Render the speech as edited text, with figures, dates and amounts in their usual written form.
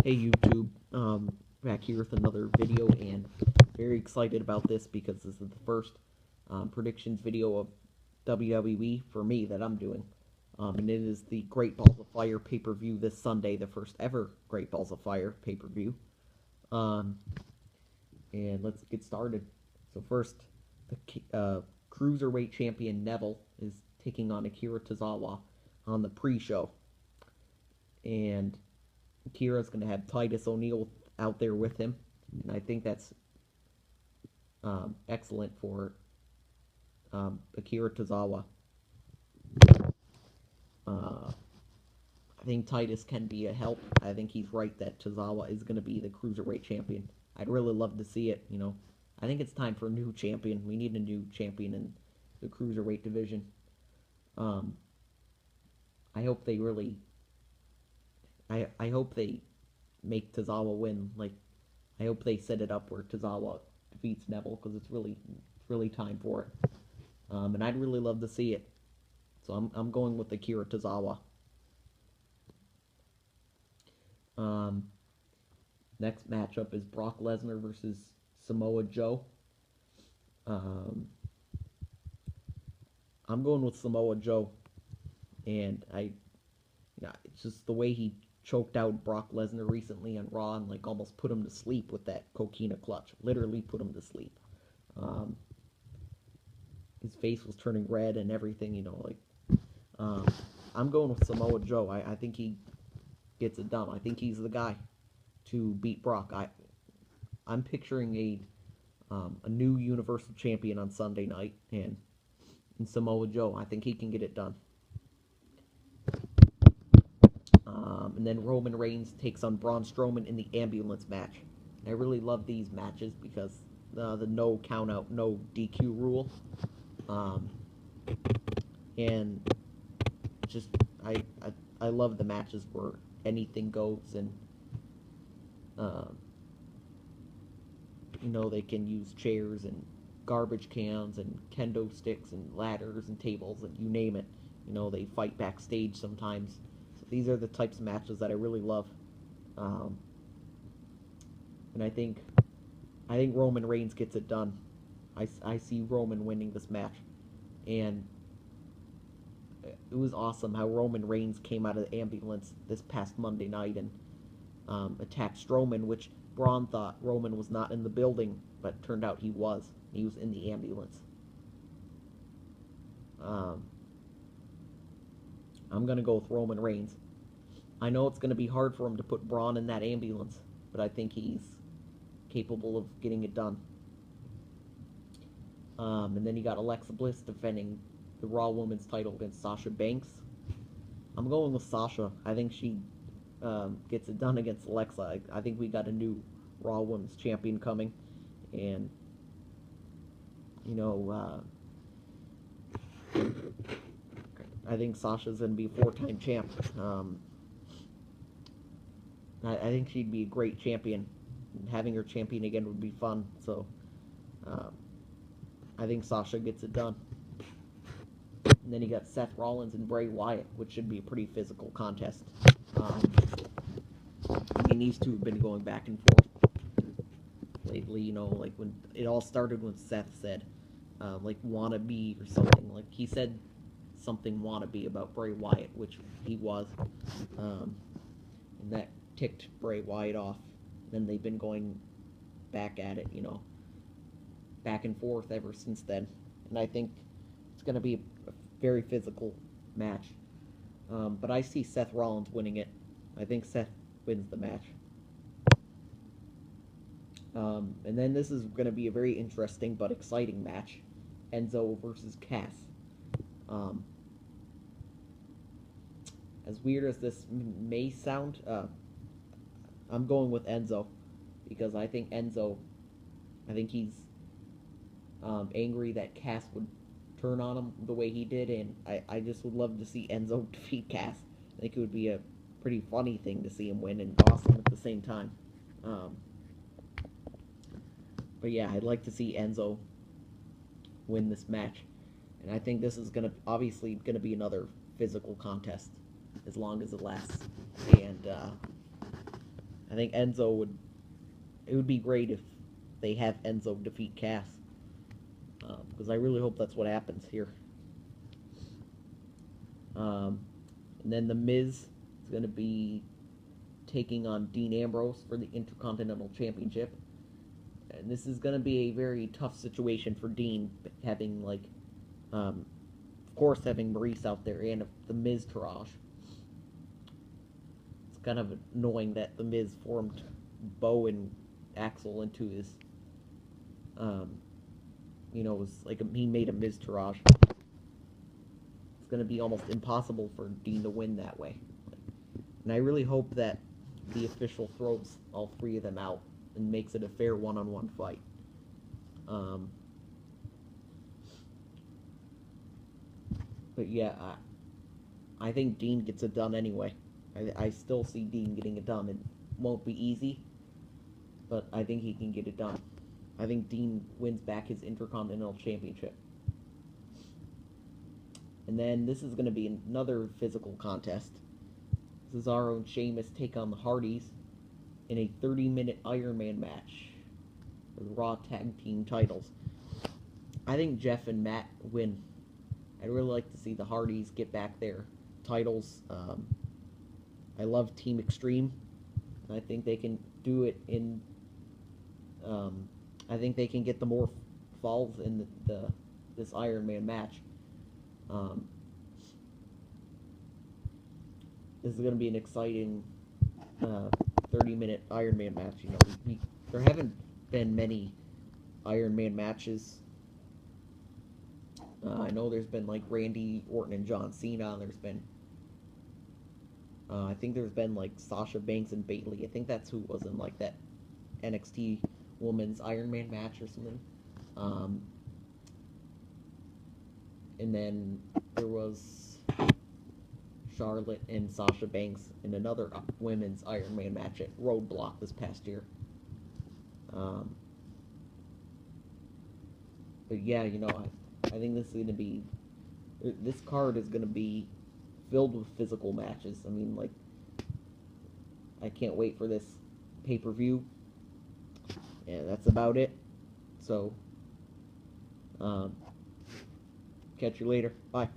Hey YouTube, back here with another video, and very excited about this because this is the first predictions video of WWE for me that I'm doing. And it is the Great Balls of Fire pay-per-view this Sunday, the first ever Great Balls of Fire pay-per-view. Um, and let's get started. So first, the Cruiserweight champion Neville is taking on Akira Tozawa on the pre-show. And Akira's going to have Titus O'Neil out there with him, and I think that's excellent for Akira Tozawa. I think Titus can be a help. I think he's right that Tozawa is going to be the Cruiserweight champion. I'd really love to see it, I think it's time for a new champion. We need a new champion in the Cruiserweight division. Um, I hope they really... I hope they make Tozawa win. Like, I hope they set it up where Tozawa defeats Neville, because it's really time for it. And I'd really love to see it. So I'm going with Akira Tozawa. Next matchup is Brock Lesnar versus Samoa Joe. I'm going with Samoa Joe, and it's just the way he choked out Brock Lesnar recently on Raw and almost put him to sleep with that coquina clutch. Literally put him to sleep. His face was turning red and everything. I'm going with Samoa Joe. I think he gets it done. I think he's the guy to beat Brock. I'm picturing a new Universal Champion on Sunday night, and Samoa Joe. I think he can get it done. And then Roman Reigns takes on Braun Strowman in the ambulance match. I really love these matches because the no count out, no DQ rule. And just I love the matches where anything goes, and they can use chairs and garbage cans and kendo sticks and ladders and tables and you name it. They fight backstage sometimes. So these are the types of matches that I really love. And I think Roman Reigns gets it done. I see Roman winning this match. And it was awesome how Roman Reigns came out of the ambulance this past Monday night and attacked Strowman, which Braun thought Roman was not in the building, but turned out he was. He was in the ambulance. I'm going to go with Roman Reigns. I know it's going to be hard for him to put Braun in that ambulance, but I think he's capable of getting it done. And then you got Alexa Bliss defending the Raw Women's title against Sasha Banks. I'm going with Sasha. I think she gets it done against Alexa. I think we got a new Raw Women's champion coming, and I think Sasha's going to be a 4-time champ. I think she'd be a great champion. Having her champion again would be fun. So I think Sasha gets it done. And then you got Seth Rollins and Bray Wyatt, which should be a pretty physical contest. These two have been going back and forth lately. When it all started when Seth said, wannabe or something. He said something wannabe about Bray Wyatt, which he was. And that ticked Bray Wyatt off. Then they've been going back at it, back and forth ever since then. And I think it's going to be a very physical match. But I see Seth Rollins winning it. I think Seth wins the match. And then this is going to be a very interesting but exciting match. Enzo versus Cass. As weird as this may sound, I'm going with Enzo, because I think he's angry that Cass would turn on him the way he did, and I just would love to see Enzo defeat Cass. I think it would be a pretty funny thing to see him win, and awesome at the same time. But yeah, I'd like to see Enzo win this match, and I think this is obviously gonna be another physical contest as long as it lasts. And I think Enzo would. It would be great if they have Enzo defeat Cass, because I really hope that's what happens here. And then the Miz is going to be taking on Dean Ambrose for the Intercontinental Championship. And this is going to be a very tough situation for Dean, having, like, of course, having Maurice out there and the Miz Taraj. It's kind of annoying that the Miz formed Bo and Axel into his, it was like he made a Miz Taraj. It's going to be almost impossible for Dean to win that way. And I really hope that the official throws all three of them out and makes it a fair one-on-one fight. But yeah, I think Dean gets it done anyway. I still see Dean getting it done. It won't be easy, but I think he can get it done. I think Dean wins back his Intercontinental Championship. And then this is going to be another physical contest. Cesaro and Sheamus take on the Hardys in a 30-minute Iron Man match for the Raw Tag Team titles. I think Jeff and Matt win. I'd really like to see the Hardys get back their titles. I love Team Extreme. I think they can do it in... I think they can get the more falls in this Iron Man match. This is going to be an exciting 30-minute Iron Man match. There haven't been many Iron Man matches. I know there's been like Randy Orton and John Cena. There's been, I think there's been like Sasha Banks and Bayley. I think that's who was in like that NXT Women's Iron Man match or something. And then there was Charlotte and Sasha Banks in another women's Iron Man match at Roadblock this past year. But yeah, I think this card is going to be filled with physical matches. I mean, like, I can't wait for this pay-per-view. Yeah, that's about it. So, catch you later. Bye.